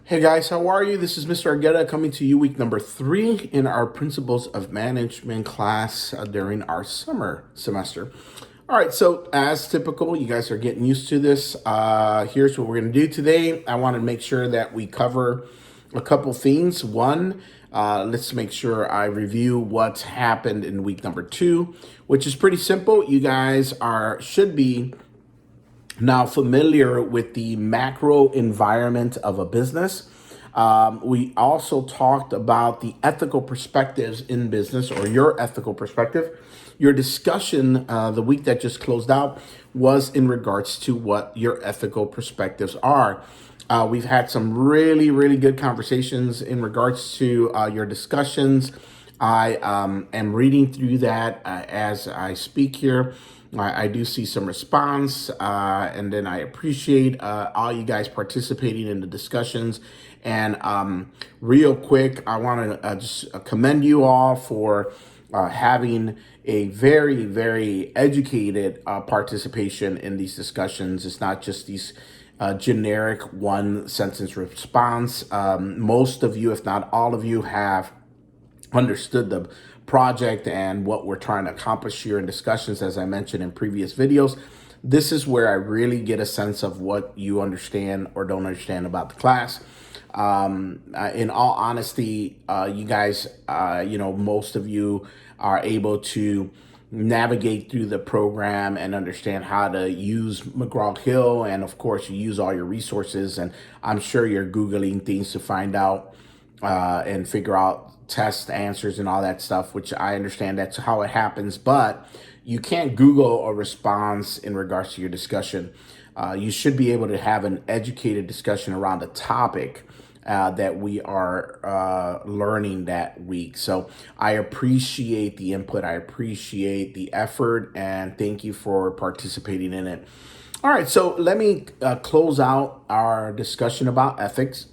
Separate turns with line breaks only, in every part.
Hey guys, how are you? This is Mr. Argueta coming to you week number 3 in our Principles of Management class during our summer semester. All right, so as typical, you guys are getting used to this. Here's what we're going to do today. I want to make sure that we cover a couple things. One, let's make sure I review what's happened in week number 2, which is pretty simple. You guys should be now familiar with the macro environment of a business. We also talked about the ethical perspectives in business, or your ethical perspective. Your discussion the week that just closed out was in regards to what your ethical perspectives are. We've had some really, really good conversations in regards to your discussions. I am reading through that as I speak here. I do see some response, and then I appreciate all you guys participating in the discussions. And real quick, I want to just commend you all for having a very, very educated participation in these discussions. It's not just these generic one sentence response. Most of you, if not all of you, have understood the project and what we're trying to accomplish here in discussions, as I mentioned in previous videos. This is where I really get a sense of what you understand or don't understand about the class. In all honesty, you guys, most of you are able to navigate through the program and understand how to use McGraw-Hill, and of course you use all your resources, and I'm sure you're Googling things to find out and figure out test answers and all that stuff, which I understand that's how it happens, but you can't Google a response in regards to your discussion. You should be able to have an educated discussion around the topic that we are learning that week. So I appreciate the input. I appreciate the effort, and thank you for participating in it. All right, so let me close out our discussion about ethics.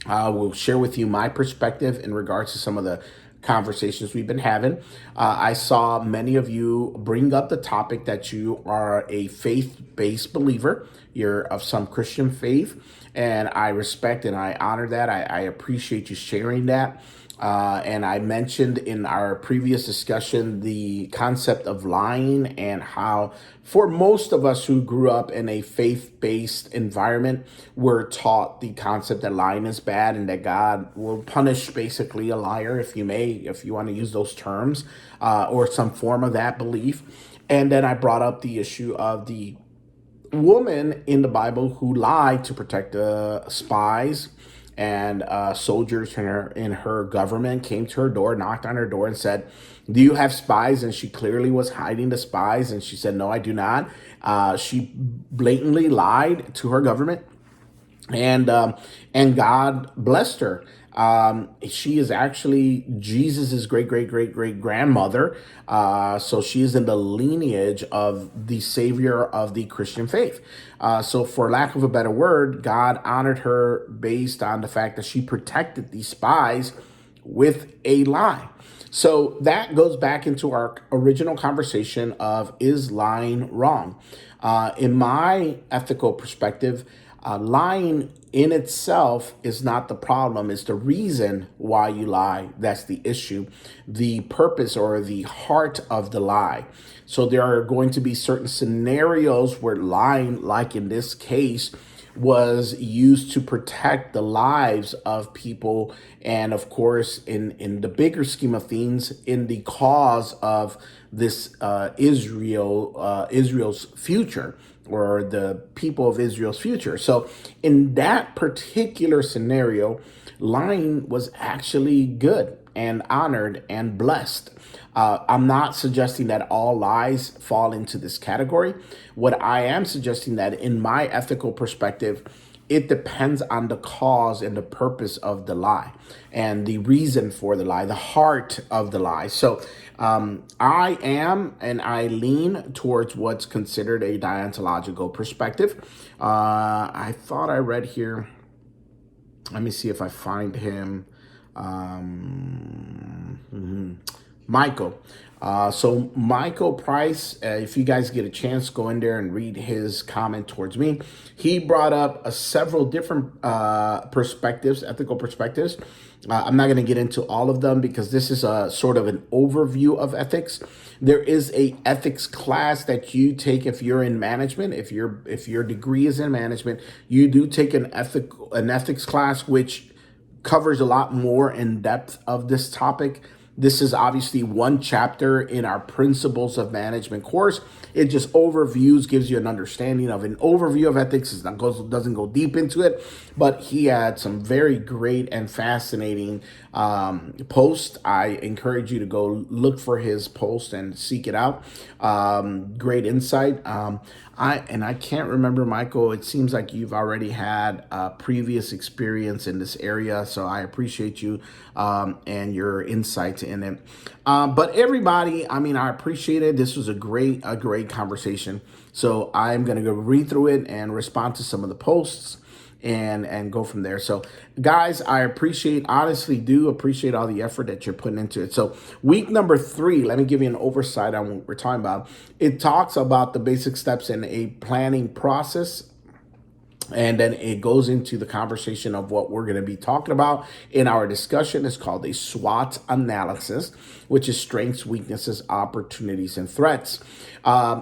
I will share with you my perspective in regards to some of the conversations we've been having. I saw many of you bring up the topic that you are a faith-based believer. You're of some Christian faith, and I respect and I honor that. I appreciate you sharing that. And I mentioned in our previous discussion the concept of lying, and how for most of us who grew up in a faith-based environment, we're taught the concept that lying is bad and that God will punish basically a liar, if you want to use those terms, or some form of that belief. And then I brought up the issue of the woman in the Bible who lied to protect the spies, and soldiers in her government came to her door, knocked on her door, and said, "Do you have spies?" And she clearly was hiding the spies, and she said, "No, I do not." She blatantly lied to her government, and God blessed her. She is actually Jesus's great great great great grandmother, so she is in the lineage of the Savior of the Christian faith. So, for lack of a better word, God honored her based on the fact that she protected these spies with a lie. So that goes back into our original conversation of, is lying wrong? In my ethical perspective, lying in itself is not the problem. It's the reason why you lie that's the issue, the purpose or the heart of the lie. So there are going to be certain scenarios where lying, like in this case, was used to protect the lives of people, and of course in the bigger scheme of things, in the cause of this Israel's future, or the people of Israel's future. So in that particular scenario, lying was actually good and honored and blessed. I'm not suggesting that all lies fall into this category. What I am suggesting, that in my ethical perspective, it depends on the cause and the purpose of the lie and the reason for the lie, the heart of the lie. So I am, and I lean towards what's considered a deontological perspective. I thought I read here, let me see if I find him. Michael. So Michael Price, if you guys get a chance, go in there and read his comment towards me. He brought up several different perspectives, ethical perspectives. I'm not going to get into all of them because this is a sort of an overview of ethics. There is a ethics class that you take if you're in management. If your degree is in management, you do take an ethics class, which covers a lot more in depth of this topic. This is obviously one chapter in our Principles of Management course. It just overviews, gives you an understanding of an overview of ethics. It doesn't go deep into it, but he had some very great and fascinating posts. I encourage you to go look for his post and seek it out. Great insight. I can't remember, Michael. It seems like you've already had previous experience in this area, so I appreciate you and your insights in it. But everybody, I appreciate it. This was a great conversation. So I'm gonna go read through it and respond to some of the posts and go from there. So guys, I honestly do appreciate all the effort that you're putting into it. So week number 3, let me give you an oversight on what we're talking about. It talks about the basic steps in a planning process. And then it goes into the conversation of what we're going to be talking about in our discussion. It's called a SWOT analysis, which is strengths, weaknesses, opportunities, and threats.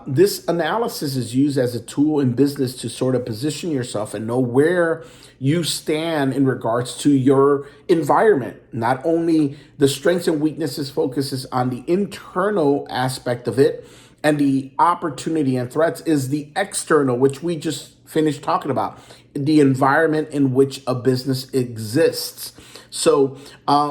This analysis is used as a tool in business to sort of position yourself and know where you stand in regards to your environment. Not only the strengths and weaknesses focuses on the internal aspect of it, and the opportunity and threats is the external, which we just finished talking about, the environment in which a business exists. So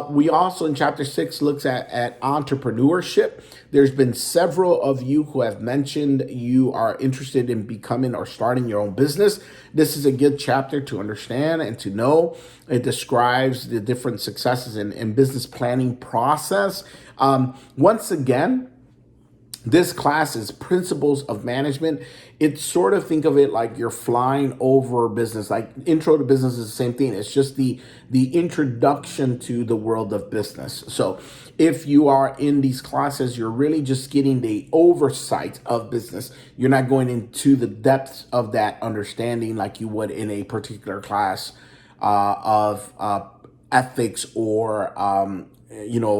we also in chapter 6 looks at entrepreneurship. There's been several of you who have mentioned you are interested in becoming or starting your own business. This is a good chapter to understand and to know. It describes the different successes in business planning process. Once again, this class is Principles of Management. It's sort of, think of it like you're flying over business. Like Intro to Business is the same thing. It's just the introduction to the world of business. So if you are in these classes, you're really just getting the oversight of business. You're not going into the depths of that understanding like you would in a particular class of ethics or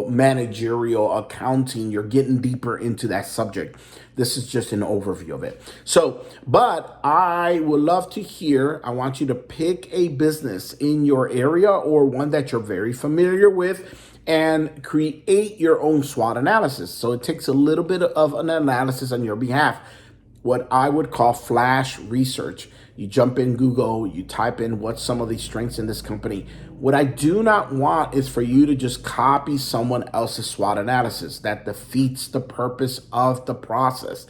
managerial accounting. You're getting deeper into that subject. This is just an overview of it. So, but I would love to hear, I want you to pick a business in your area or one that you're very familiar with and create your own SWOT analysis. So it takes a little bit of an analysis on your behalf, what I would call flash research. You jump in Google, you type in what's some of the strengths in this company. What I do not want is for you to just copy someone else's SWOT analysis. That defeats the purpose of the process.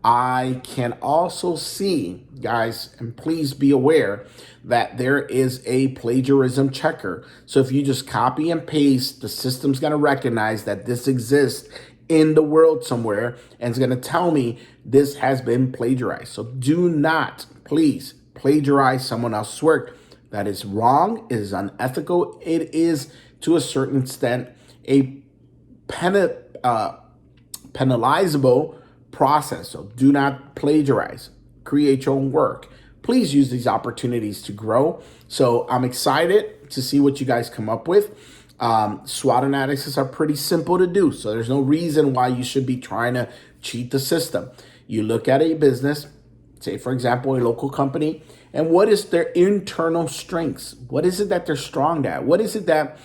I can also see, guys, and please be aware that there is a plagiarism checker. So if you just copy and paste, the system's going to recognize that this exists in the world somewhere and it's going to tell me this has been plagiarized. So do not, please, plagiarize someone else's work. That is wrong. It is unethical. It is, to a certain extent, a penalizable process. So do not plagiarize. Create your own work. Please use these opportunities to grow. So I'm excited to see what you guys come up with. SWOT analysis are pretty simple to do. So there's no reason why you should be trying to cheat the system. You look at a business, say, for example, a local company, and what is their internal strengths? What is it that they're strong at? What is it that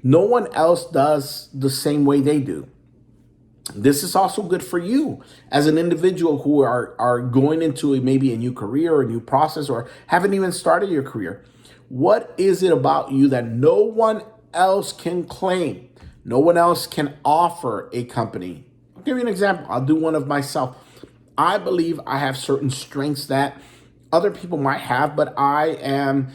no one else does the same way they do? This is also good for you as an individual who are going into maybe a new career or a new process or haven't even started your career. What is it about you that no one else can claim? No one else can offer a company. I'll give you an example. I'll do one of myself. I believe I have certain strengths that other people might have, but I am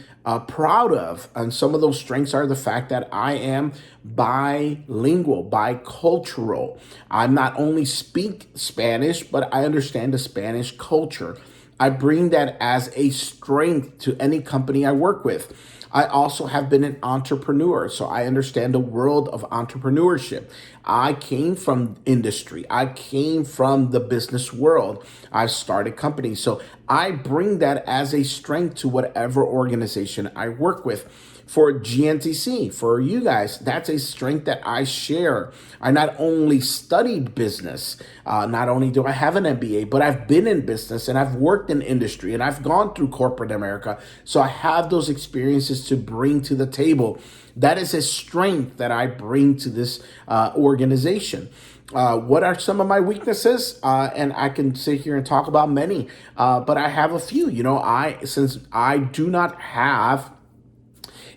proud of. And some of those strengths are the fact that I am bilingual, bicultural. I not only speak Spanish, but I understand the Spanish culture. I bring that as a strength to any company I work with. I also have been an entrepreneur, so I understand the world of entrepreneurship. I came from industry. I came from the business world. I've started companies. So I bring that as a strength to whatever organization I work with. For GNTC, for you guys, that's a strength that I share. I not only studied business, not only do I have an MBA, but I've been in business and I've worked in industry and I've gone through corporate America. So I have those experiences to bring to the table. That is a strength that I bring to this organization. What are some of my weaknesses? And I can sit here and talk about many, but I have a few. Since I do not have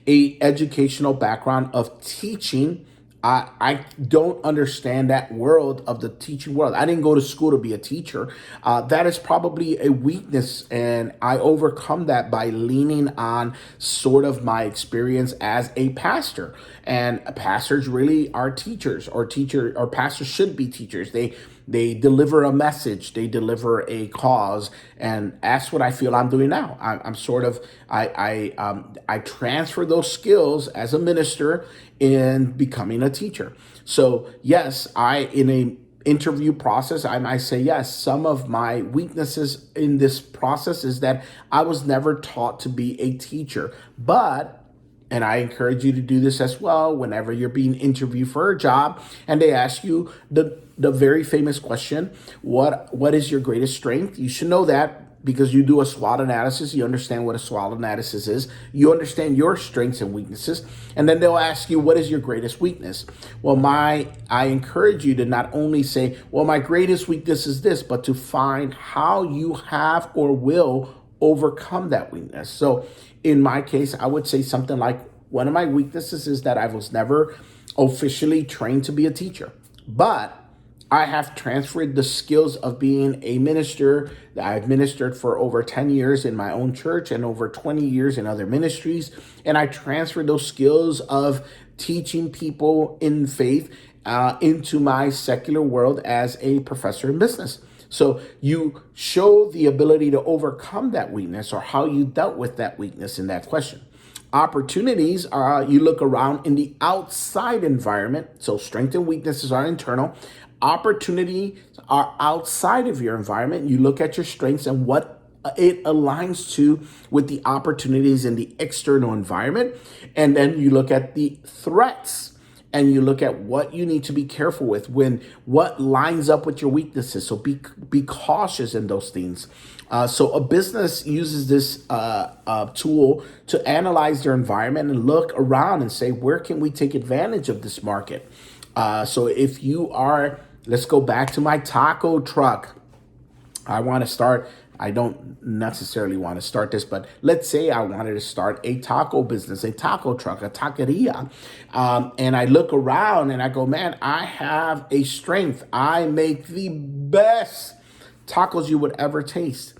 a educational background of teaching, I don't understand that world of the teaching world. I didn't go to school to be a teacher. That is probably a weakness, and I overcome that by leaning on sort of my experience as a pastor. And pastors really are teachers, or pastors should be teachers. They deliver a message, they deliver a cause, and that's what I feel I'm doing now. I'm sort of I transfer those skills as a minister in becoming a teacher. So yes, in a interview process, I might say yes. Some of my weaknesses in this process is that I was never taught to be a teacher, but. And I encourage you to do this as well whenever you're being interviewed for a job and they ask you the very famous question, what is your greatest strength? You should know that because you do a SWOT analysis. You understand what a SWOT analysis is. You understand your strengths and weaknesses. And then they'll ask you, what is your greatest weakness? Well, I encourage you to not only say, well, my greatest weakness is this, but to find how you have or will overcome that weakness. So in my case, I would say something like, one of my weaknesses is that I was never officially trained to be a teacher, but I have transferred the skills of being a minister. I've ministered for over 10 years in my own church and over 20 years in other ministries. And I transferred those skills of teaching people in faith into my secular world as a professor in business. So you show the ability to overcome that weakness or how you dealt with that weakness in that question. Opportunities are, you look around in the outside environment. So strengths and weaknesses are internal. Opportunities are outside of your environment. You look at your strengths and what it aligns to with the opportunities in the external environment. And then you look at the threats and you look at what you need to be careful with what lines up with your weaknesses. So be cautious in those things. So a business uses this tool to analyze their environment and look around and say, where can we take advantage of this market? So if you are, let's go back to my taco truck. I don't necessarily want to start this, but let's say I wanted to start a taco business, a taco truck, a taqueria. And I look around and I go, man, I have a strength. I make the best tacos you would ever taste.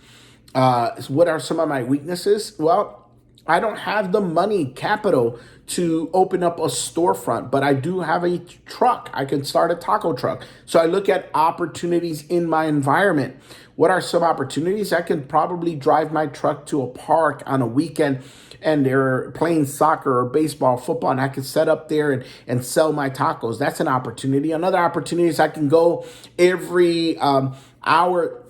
What are some of my weaknesses? Well, I don't have the money, capital to open up a storefront, but I do have a truck. I can start a taco truck. So I look at opportunities in my environment. What are some opportunities? I can probably drive my truck to a park on a weekend and they're playing soccer or baseball, football, and I can set up there and sell my tacos. That's an opportunity. Another opportunity is I can go every hour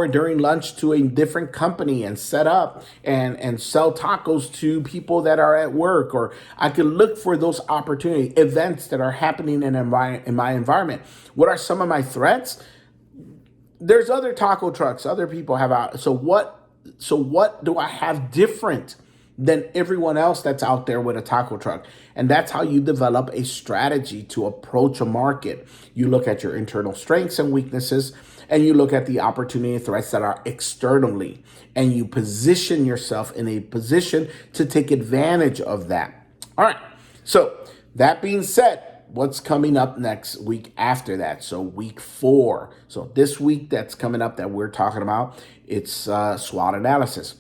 during lunch to a different company and set up and sell tacos to people that are at work. Or I can look for those opportunity events that are happening in my environment. What are some of my threats? There's other taco trucks, other people have out. So what do I have different than everyone else that's out there with a taco truck? And that's how you develop a strategy to approach a market. You look at your internal strengths and weaknesses, and you look at the opportunity and threats that are externally, and you position yourself in a position to take advantage of that. All right. So that being said, what's coming up next week after that? So week 4. So this week that's coming up that we're talking about, it's SWOT analysis.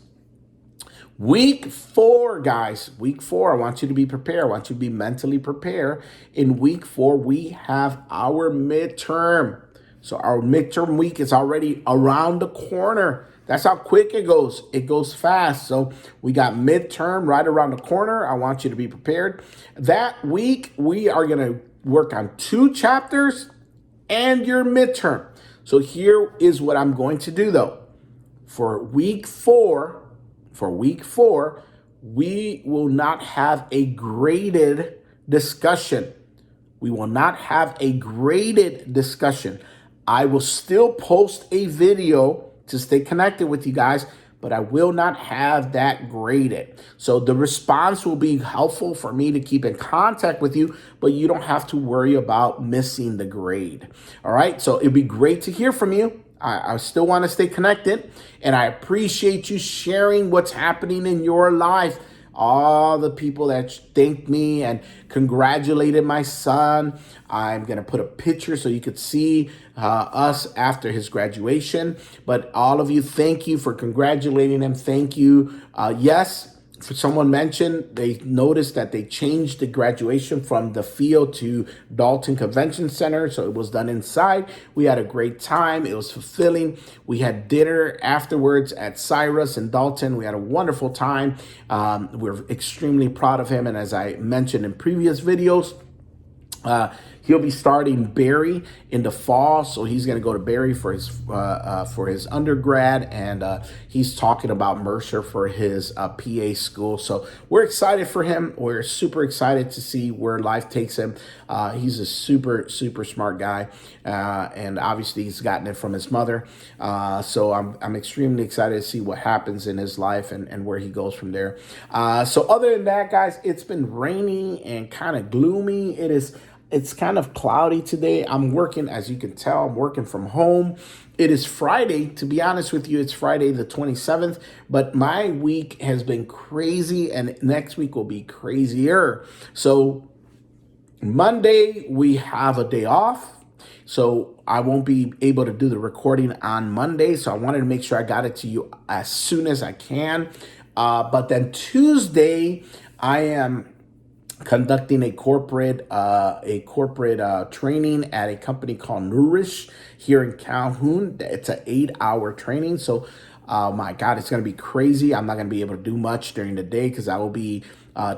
Week 4, guys, week 4, I want you to be prepared. I want you to be mentally prepared. In week 4, we have our midterm. So our midterm week is already around the corner. That's how quick it goes. It goes fast. So we got midterm right around the corner. I want you to be prepared. That week, we are going to work on 2 chapters and your midterm. So here is what I'm going to do though. For week 4, we will not have a graded discussion. We will not have a graded discussion. I will still post a video to stay connected with you guys, but I will not have that graded. So the response will be helpful for me to keep in contact with you, but you don't have to worry about missing the grade. All right, so it'd be great to hear from you. I still want to stay connected, and I appreciate you sharing what's happening in your life. All the people that thanked me and congratulated my son. I'm going to put a picture so you could see us after his graduation. But all of you, thank you for congratulating him. Thank you. Yes. For someone mentioned, they noticed that they changed the graduation from the field to Dalton Convention Center. So it was done inside. We had a great time. It was fulfilling. We had dinner afterwards at Cyrus in Dalton. We had a wonderful time. We're extremely proud of him. And as I mentioned in previous videos, he'll be starting Barry in the fall, so he's going to go to Barry for his undergrad, and he's talking about Mercer for his PA school. So we're excited for him. We're super excited to see where life takes him. He's a super smart guy, and obviously he's gotten it from his mother. So I'm extremely excited to see what happens in his life and where he goes from there. So other than that, guys, it's been rainy and kind of gloomy. It's kind of cloudy today. I'm working, as you can tell, I'm working from home. It is Friday. To be honest with you, it's Friday the 27th, but my week has been crazy and next week will be crazier. So Monday, we have a day off. So I won't be able to do the recording on Monday. So I wanted to make sure I got it to you as soon as I can. But then Tuesday, I am conducting a corporate training at a company called Nourish here in Calhoun. It's an 8-hour training. So, my God, it's going to be crazy. I'm not going to be able to do much during the day because I will be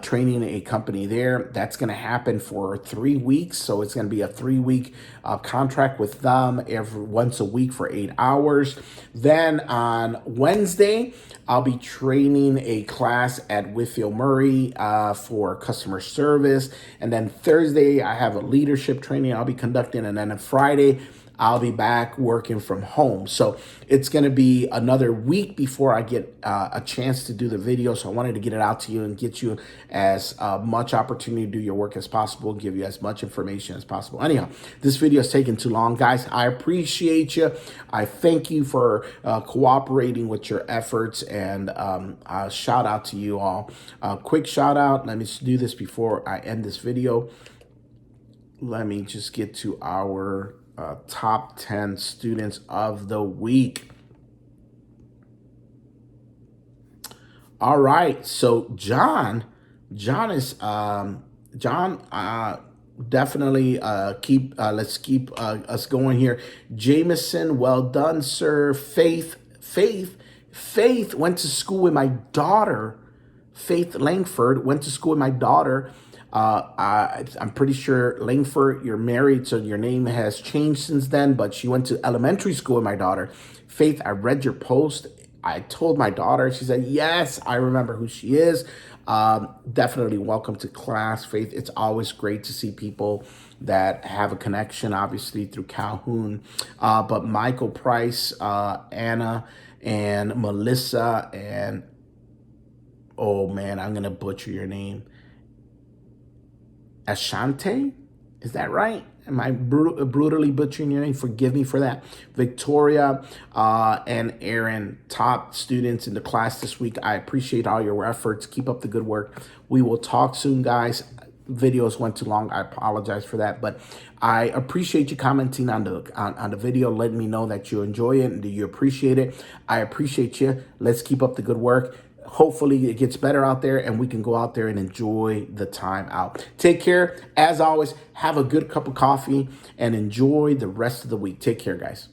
training a company there. That's going to happen for 3 weeks. So it's going to be a 3-week contract with them once a week for 8 hours. Then on Wednesday, I'll be training a class at Whitfield Murray for customer service. And then Thursday, I have a leadership training I'll be conducting. And then on Friday, I'll be back working from home. So it's going to be another week before I get a chance to do the video. So I wanted to get it out to you and get you as much opportunity to do your work as possible, give you as much information as possible. Anyhow, this video is taking too long, guys. I appreciate you. I thank you for cooperating with your efforts, and a shout out to you all. Quick shout out. Let me just do this before I end this video. Let me just get to our top 10 students of the week. All right, so John is definitely let's keep us going here. Jameson, well done, sir. Faith went to school with my daughter. Faith Langford went to school with my daughter. I'm pretty sure, Langford, you're married, so your name has changed since then, but she went to elementary school with my daughter. Faith, I read your post. I told my daughter, she said, yes, I remember who she is. Definitely welcome to class, Faith. It's always great to see people that have a connection, obviously, through Calhoun. But Michael Price, Anna, and Melissa, and, oh man, I'm going to butcher your name. Ashante, is that right? Am I brutally butchering your name? Forgive me for that. Victoria and Aaron, top students in the class this week. I appreciate all your efforts. Keep up the good work. We will talk soon, guys. Videos went too long. I apologize for that, but I appreciate you commenting on the video, letting me know that you enjoy it and that you appreciate it. I appreciate you. Let's keep up the good work. hopefully it gets better out there and we can go out there and enjoy the time out. Take care. As always, have a good cup of coffee and enjoy the rest of the week. Take care, guys.